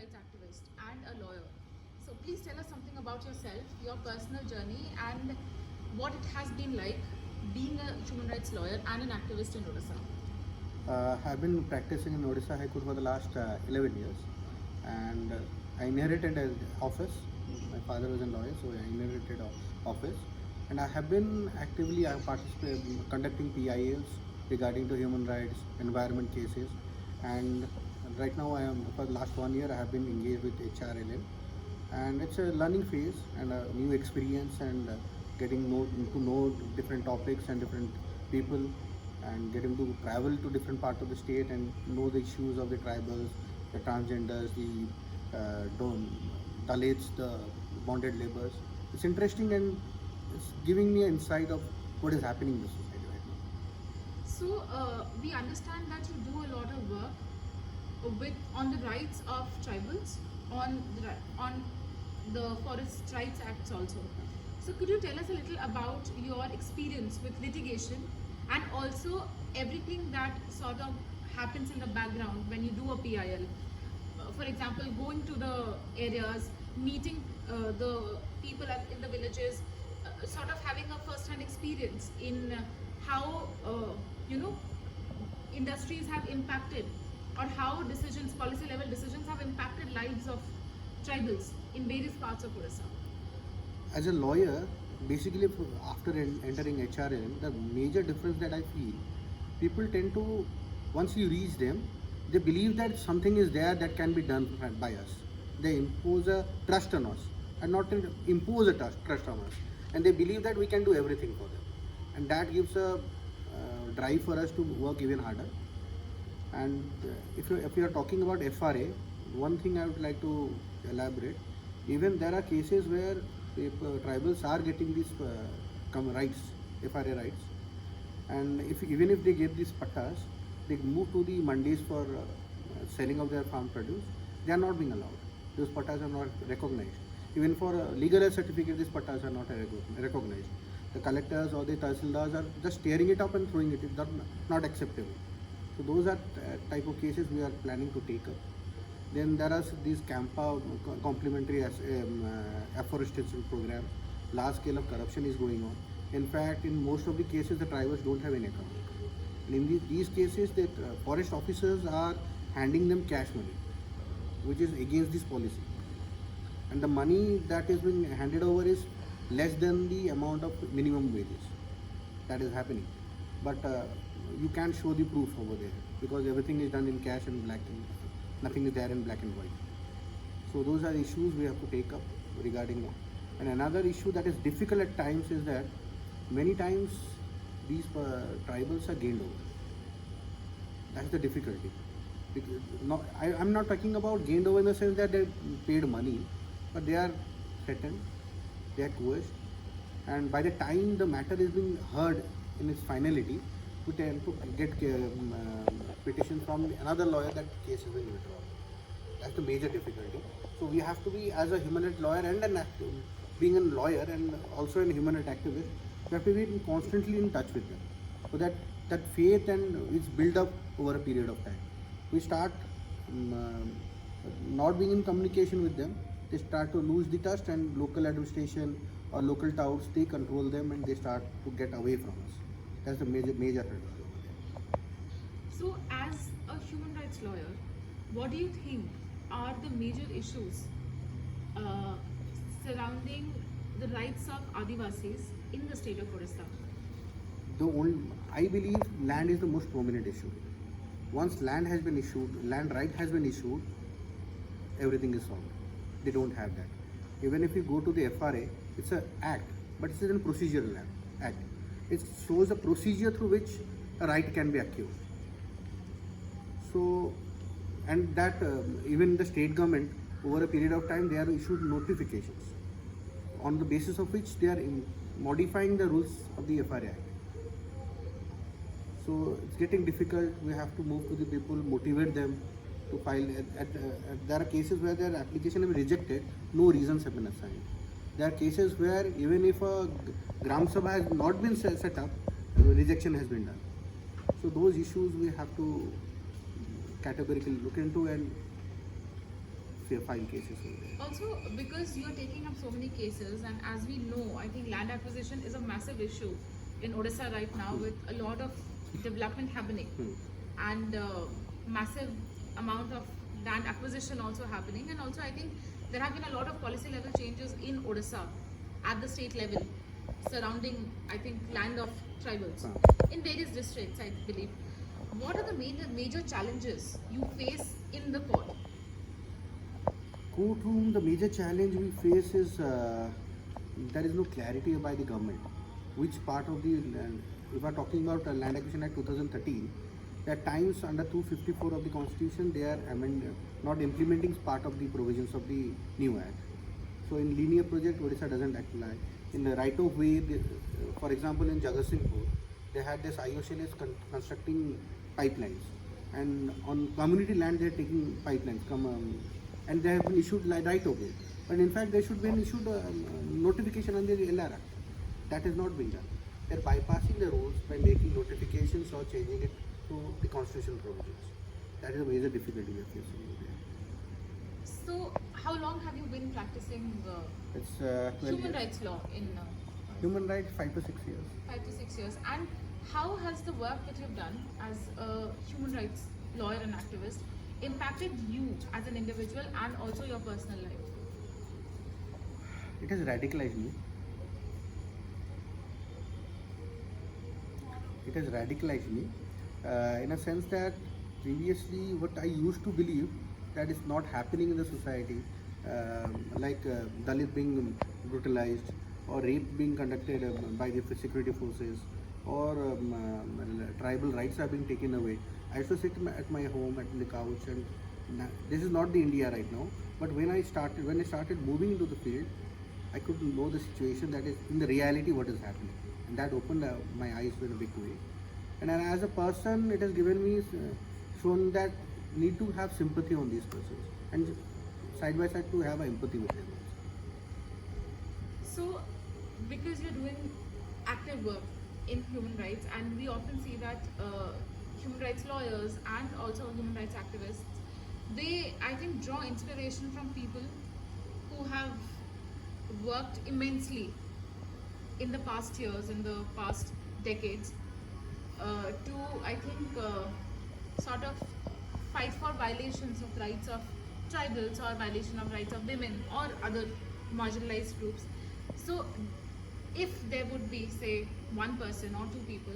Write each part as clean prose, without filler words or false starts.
rights activist and a lawyer. So please tell us something about yourself, your personal journey, and what it has been like being a human rights lawyer and an activist in Odisha. I've been practicing in Odisha High Court for the last 11 years, and I inherited an office. My father was a lawyer, so I inherited an office, and I have been actively participating, conducting PILs regarding to human rights, environment cases, and right now I am for the last 1 year I have been engaged with HRLN, and it's a learning phase and a new experience and getting to know different topics and different people and getting to travel to different parts of the state and know the issues of the tribals, the transgenders, the Dalits, the bonded laborers. It's interesting and it's giving me an insight of what is happening in the society right now. So we understand that you do a lot of work on the rights of tribals, on the Forest Rights Acts also. So could you tell us a little about your experience with litigation and also everything that sort of happens in the background when you do a PIL? For example, going to the areas, meeting the people in the villages, sort of having a first-hand experience in how industries have impacted, or how decisions, policy level decisions, have impacted lives of tribals in various parts of Odisha. As a lawyer, basically after entering HRN, the major difference that I feel, people tend to, once you reach them, they believe that something is there that can be done by us. They impose a trust on us and not impose a trust on us. And they believe that we can do everything for them. And that gives a drive for us to work even harder. And if you are talking about FRA, one thing I would like to elaborate, even there are cases where tribals are getting these rights, FRA rights, and even if they get these pattas, they move to the mandis for selling of their farm produce, they are not being allowed. Those pattas are not recognized. Even for legal certificate, these pattas are not recognized. The collectors or the tahsildars are just tearing it up and throwing it. It's not acceptable. So those are type of cases we are planning to take up. Then there are these CAMPA complementary afforestation program. Large scale of corruption is going on. In fact, in most of the cases, the tribals don't have any account. And in these cases, the forest officers are handing them cash money, which is against this policy. And the money that is being handed over is less than the amount of minimum wages. That is happening. But you can't show the proof over there because everything is done in cash and black and nothing is there in black and white. So those are issues we have to take up regarding that. And another issue that is difficult at times is that many times these tribals are gained over. That's the difficulty. I'm not talking about gained over in the sense that they paid money, but they are threatened, they are coerced, and by the time the matter is being heard in its finality, we tend to get petition from another lawyer that case is being withdrawn. That's the major difficulty. So we have to be, as a human rights lawyer and an activist, being a lawyer and also a human rights activist, we have to be constantly in touch with them, so that faith and is built up over a period of time. We start not being in communication with them, they start to lose the trust, and local administration or local touts, they control them and they start to get away from us. That's the major hurdle over there. So as a human rights lawyer, what do you think are the major issues surrounding the rights of Adivasis in the state of Odisha? I believe land is the most prominent issue. Once land has been issued, land right has been issued, everything is solved. They don't have that. Even if you go to the FRA, it's an act, but it's a procedural act. It shows a procedure through which a right can be accused. So, and that even the state government, over a period of time, they are issued notifications on the basis of which they are modifying the rules of the FRA Act. So it's getting difficult. We have to move to the people, motivate them to file. There are cases where their application has been rejected, no reasons have been assigned. There are cases where even if a Gram Sabha has not been set up, rejection has been done. So those issues we have to categorically look into and file cases over there. Also, because you're taking up so many cases, and as we know, I think land acquisition is a massive issue in Odisha right now, with a lot of development happening and massive amount of land acquisition also happening. And also, I think there have been a lot of policy level changes in Odisha at the state level surrounding, I think, land of tribals in various districts, I believe. What are the major challenges you face in the court? Courtroom, the major challenge we face is there is no clarity by the government. Which part of the land, if we are talking about Land Acquisition Act 2013, there are times under 254 of the Constitution they are not implementing part of the provisions of the new act. So in linear project, Odisha doesn't apply. In the right of way, for example, in Jagatsinghpur, they had this IOCL is constructing pipelines, and on community land they are taking pipelines. And they have been issued right of way. But in fact, there should be an issued notification under the LRA. That is not being done. They are bypassing the rules by making notifications or changing it to the constitutional provisions. That is a major difficulty we are facing over there. So, how long have you been practicing It's 12 human years. rights law in Human rights 5 to 6 years. 5 to 6 years? And how has the work that you've done as a human rights lawyer and activist impacted you as an individual and also your personal life? It has radicalized me. It has radicalized me in a sense that previously what I used to believe that is not happening in the society, like Dalit being brutalized or rape being conducted by the security forces, or tribal rights are being taken away. I used to sit at my home at the couch, and this is not the India right now. But when I started moving into the field, I could know the situation that is in the reality what is happening, and that opened my eyes in a big way. And as a person, it has given me shown that need to have sympathy on these persons, and side by side to have empathy with them. So, because you're doing active work in human rights, and we often see that human rights lawyers and also human rights activists, they, I think, draw inspiration from people who have worked immensely in the past years, in the past decades, to, I think, sort of fight for violations of rights of tribals or violation of rights of women or other marginalized groups. So, if there would be, say, one person or two people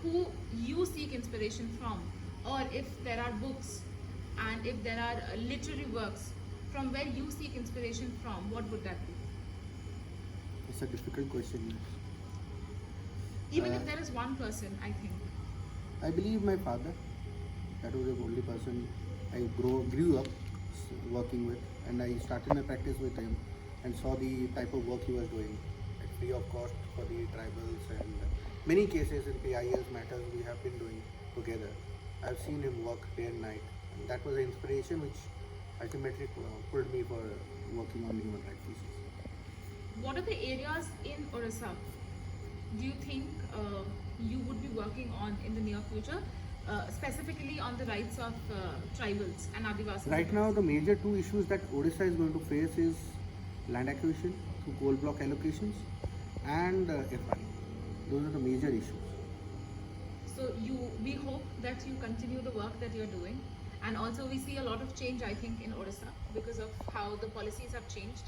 who you seek inspiration from, or if there are books and if there are literary works from where you seek inspiration from, what would that be? It's a difficult question. Even if there is one person, I think. I believe my father. That was the only person I grew up working with, and I started my practice with him and saw the type of work he was doing at free of cost for the tribals, and many cases in PIS matters we have been doing together. I've seen him work day and night, and that was the inspiration which ultimately pulled me for working on human rights issues. What are the areas in Orissa do you think you would be working on in the near future, specifically on the rights of tribals and Adivasis? Right now, the major two issues that Odisha is going to face is land acquisition through coal block allocations and FI. Those are the major issues. So we hope that you continue the work that you're doing, and also we see a lot of change, I think, in Odisha because of how the policies have changed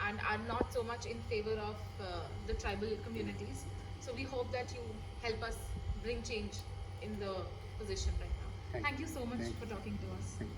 and are not so much in favor of the tribal communities. So we hope that you help us bring change in the position right now. Thank you so much for talking to us. Thank you.